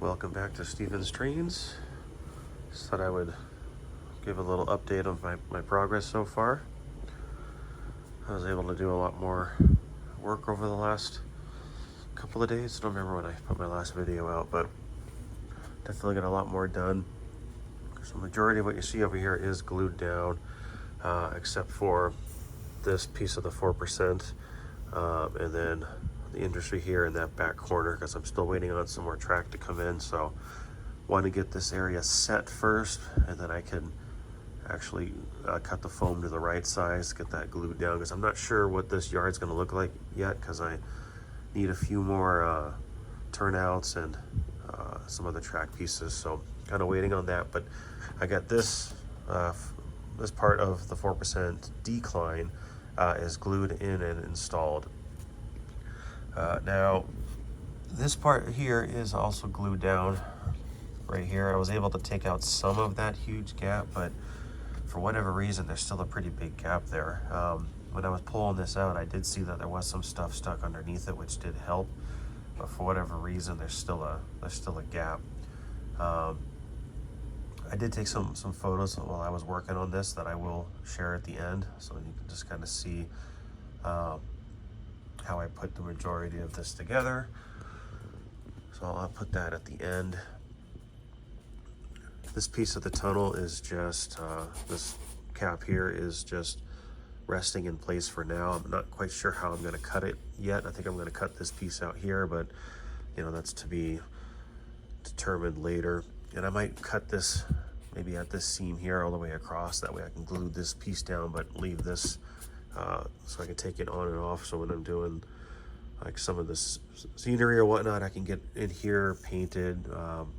Welcome back to Stephen's Trains. Just thought I would give a little update of my progress so far. I was able to do a lot more work over the last couple of days. I don't remember when I put my last video out, but definitely got a lot more done. So the majority of what you see over here is glued down, except for this piece of the 4%, and then the industry here in that back corner, because I'm still waiting on some more track to come in. So want to get this area set first, and then I can actually cut the foam to the right size, get that glued down, because I'm not sure what this yard's going to look like yet, because I need a few more turnouts and some other track pieces. So kind of waiting on that. But I got this this part of the 4% decline is glued in and installed. Now this part here is also glued down right here. I was able to take out some of that huge gap, but for whatever reason there's still a pretty big gap there. When I was pulling this out, I did see that there was some stuff stuck underneath it, which did help, but for whatever reason there's still a gap. I did take some photos while I was working on this that I will share at the end, so you can just kind of see how I put the majority of this together. So I'll put that at the end. This piece of the tunnel is just, this cap here is just resting in place for now. I'm not quite sure how I'm going to cut it yet. I think I'm going to cut this piece out here, but you know, that's to be determined later. And I might cut this maybe at this seam here all the way across. That way I can glue this piece down, but leave this so I can take it on and off. So when I'm doing like some of this scenery or whatnot, I can get in here painted.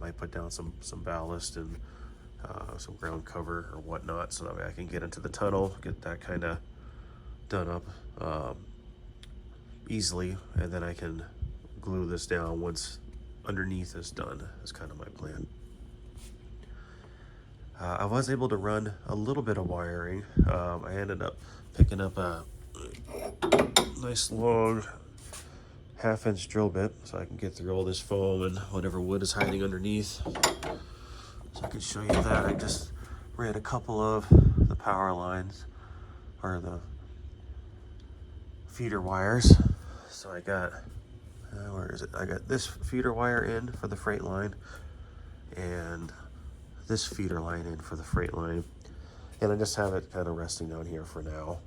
Might put down some ballast and some ground cover or whatnot, so that way I can get into the tunnel, get that kind of done up easily, and then I can glue this down once underneath is done. Is kind of my plan. I was able to run a little bit of wiring. I ended up picking up a nice long 1/2-inch drill bit, so I can get through all this foam and whatever wood is hiding underneath. So I can show you that. I just ran a couple of the power lines, or the feeder wires. So I got, where is it? I got this feeder wire in for the freight line, and this feeder line in for the freight line. And I just have it kind of resting down here for now.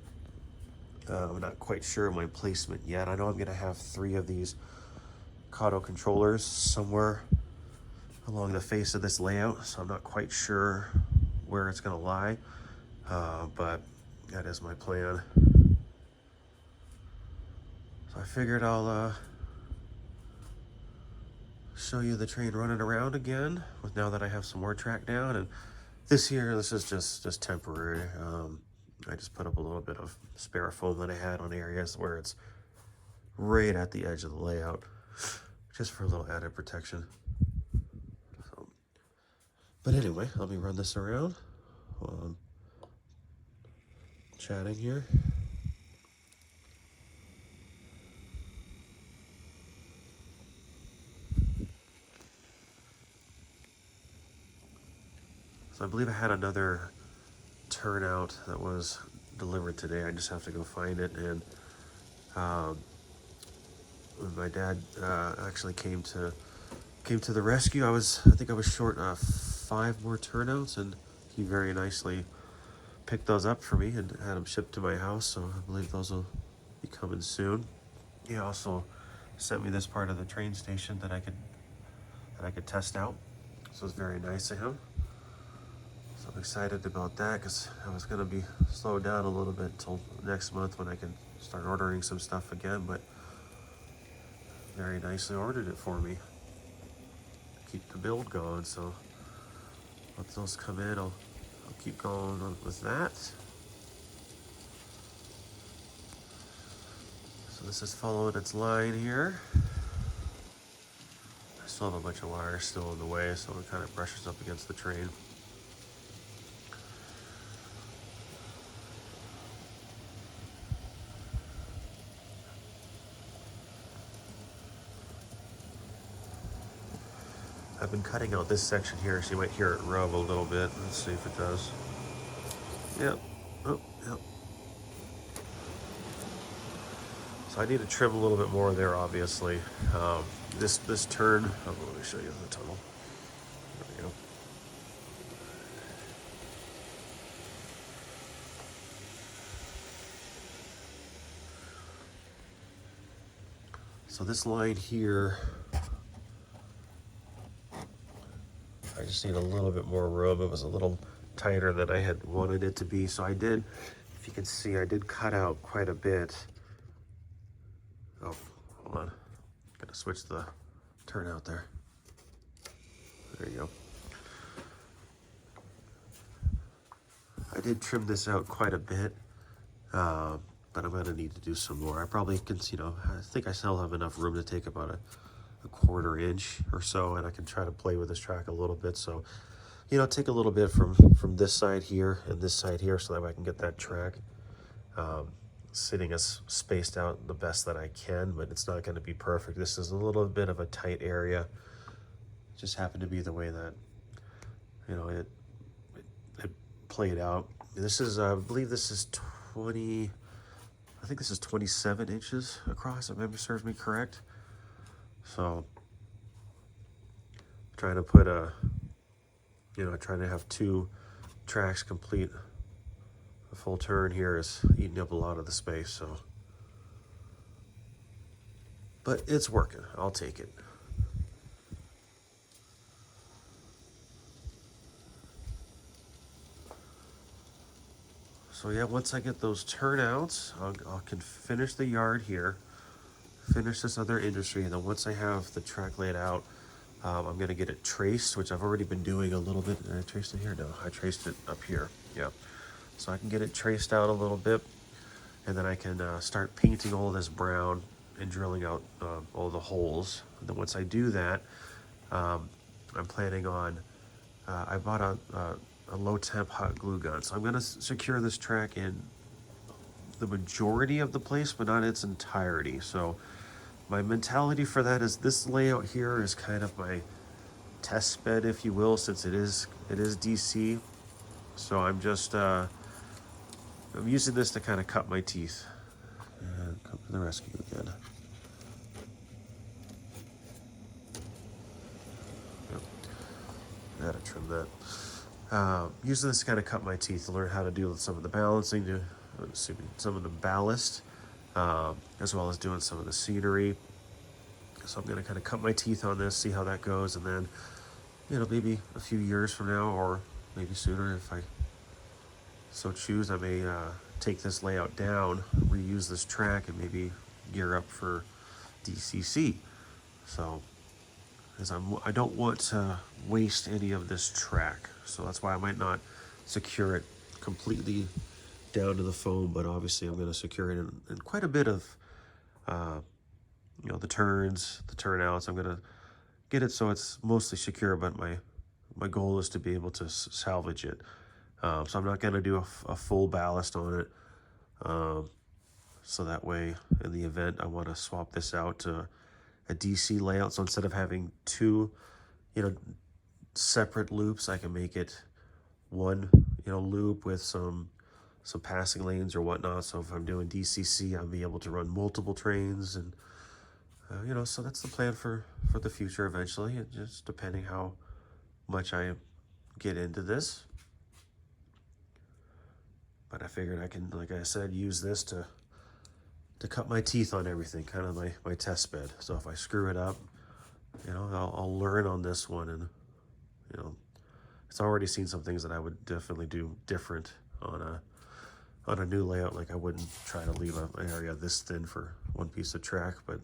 I'm not quite sure of my placement yet. I know I'm gonna have 3 of these Kato controllers somewhere along the face of this layout, so I'm not quite sure where it's gonna lie, but that is my plan. So I figured I'll show you the train running around again, with now that I have some more track down. And this is just temporary. I just put up a little bit of spare foam that I had on areas where it's right at the edge of the layout, just for a little added protection. So, but anyway, let me run this around while I'm chatting here. So I believe I had another turnout that was delivered today. I just have to go find it. And my dad actually came to the rescue. I think I was short 5 more turnouts, and he very nicely picked those up for me and had them shipped to my house. So I believe those will be coming soon. He also sent me this part of the train station that I could test out. So it's very nice of him. So I'm excited about that, because I was going to be slowed down a little bit until next month when I can start ordering some stuff again, but very nicely ordered it for me. Keep the build going, so once those come in, I'll keep going on with that. So this is following its line here. I still have a bunch of wires still in the way, so it kind of brushes up against the train. I've been cutting out this section here, so you might hear it rub a little bit. Let's see if it does. Yep. Oh, yep. So I need to trim a little bit more there, obviously. This turn, let me show you the tunnel. There we go. So this line here, I just need a little bit more room. It was a little tighter than I had wanted it to be. So I did, if you can see, I did cut out quite a bit. Oh, hold on. Gotta switch the turnout there. There you go. I did trim this out quite a bit, but I'm gonna need to do some more. I probably can, I think I still have enough room to take about a 1/4 inch or so, and I can try to play with this track a little bit. So, take a little bit from this side here and this side here, so that I can get that track sitting as spaced out the best that I can, but it's not going to be perfect. This is a little bit of a tight area. It just happened to be the way that it played out. This is I believe this is 20, I think this is 27 inches across, if memory serves me correct. So trying to put trying to have 2 tracks complete a full turn here is eating up a lot of the space. So, but it's working. I'll take it. So yeah, once I get those turnouts, I can finish the yard here, finish this other industry, and then once I have the track laid out, I'm going to get it traced, which I've already been doing a little bit. Did I trace it here? No, I traced it up here. Yeah. So I can get it traced out a little bit, and then I can start painting all this brown and drilling out all the holes. And then once I do that, I'm planning on, I bought a low temp hot glue gun. So I'm going to secure this track in the majority of the place, but not its entirety. So my mentality for that is this layout here is kind of my test bed, if you will, since it is DC. So I'm just I'm using this to kind of cut my teeth and come to the rescue again. Yep. Gotta trim that. Using this to kind of cut my teeth to learn how to do some of the balancing, some of the ballast, as well as doing some of the scenery. So I'm going to kind of cut my teeth on this, see how that goes, and then, maybe a few years from now, or maybe sooner if I so choose, I may take this layout down, reuse this track, and maybe gear up for DCC. So, as I don't want to waste any of this track, so that's why I might not secure it completely down to the foam, but obviously I'm going to secure it in quite a bit of the turns, the turnouts. I'm going to get it so it's mostly secure, but my goal is to be able to salvage it. So I'm not going to do a full ballast on it. So that way, in the event I want to swap this out to a DC layout, so instead of having 2, separate loops, I can make it one, loop with some passing lanes or whatnot. So if I'm doing DCC, I'll be able to run multiple trains, and so that's the plan for the future eventually. It just depending how much I get into this. But I figured I can, like I said, use this to cut my teeth on everything, kind of my test bed. So if I screw it up, I'll learn on this one, and it's already seen some things that I would definitely do different on a new layout. Like I wouldn't try to leave an area this thin for one piece of track, but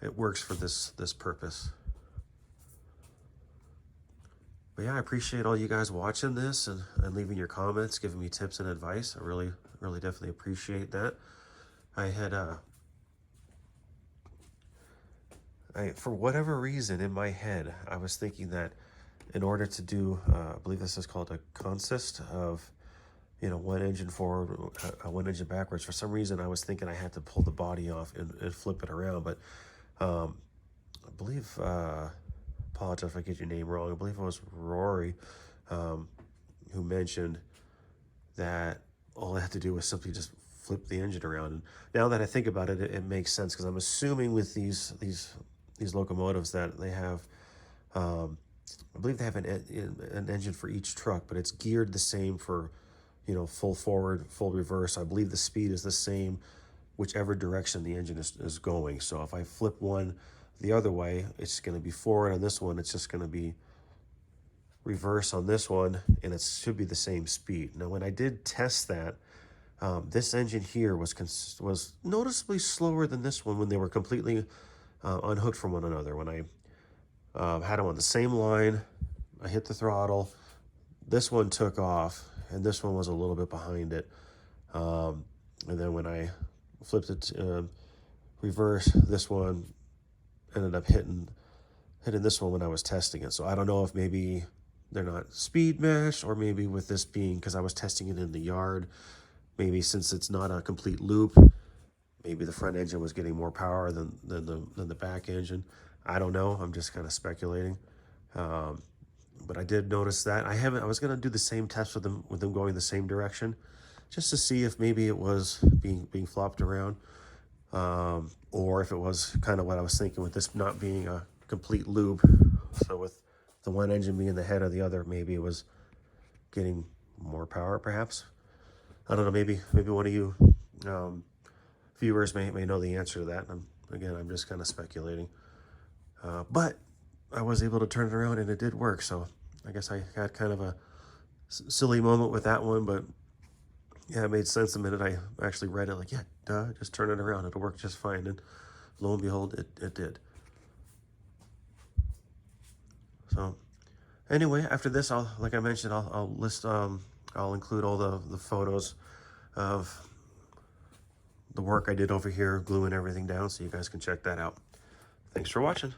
it works for this purpose. But yeah, I appreciate all you guys watching this and leaving your comments, giving me tips and advice. I really definitely appreciate that. I had for whatever reason in my head, I was thinking that in order to do, I believe this is called a consist of, one engine forward, one engine backwards. For some reason, I was thinking I had to pull the body off and flip it around, but I believe apologize if I get your name wrong. I believe it was Rory, who mentioned that all I had to do was simply just flip the engine around. And now that I think about it, it makes sense, because I'm assuming with these locomotives that they have, I believe they have an engine for each truck, but it's geared the same for, you know, full forward, full reverse. I believe the speed is the same whichever direction the engine is going. So if I flip one the other way, it's going to be forward on this one. It's just going to be reverse on this one, and it should be the same speed. Now, when I did test that, this engine here was noticeably slower than this one when they were completely unhooked from one another. When I had them on the same line, I hit the throttle, this one took off, and this one was a little bit behind it. And then when I flipped it reverse, this one ended up hitting this one when I was testing it. So I don't know if maybe they're not speed mesh, or maybe with this being, because I was testing it in the yard, maybe since it's not a complete loop, maybe the front engine was getting more power than the back engine. I don't know. I'm just kind of speculating. But I did notice that. I was going to do the same test with them going the same direction, just to see if maybe it was being flopped around, or if it was kind of what I was thinking with this not being a complete loop. So with the one engine being the head of the other, maybe it was getting more power, perhaps. I don't know. Maybe one of you viewers may know the answer to that. I'm just kind of speculating. But I was able to turn it around, and it did work. So I guess I had kind of a silly moment with that one, but yeah, it made sense the minute I actually read it. Like, yeah, duh, just turn it around. It'll work just fine. And lo and behold, it did. So anyway, after this, like I mentioned, I'll list, I'll include all the photos of the work I did over here, gluing everything down, so you guys can check that out. Thanks for watching.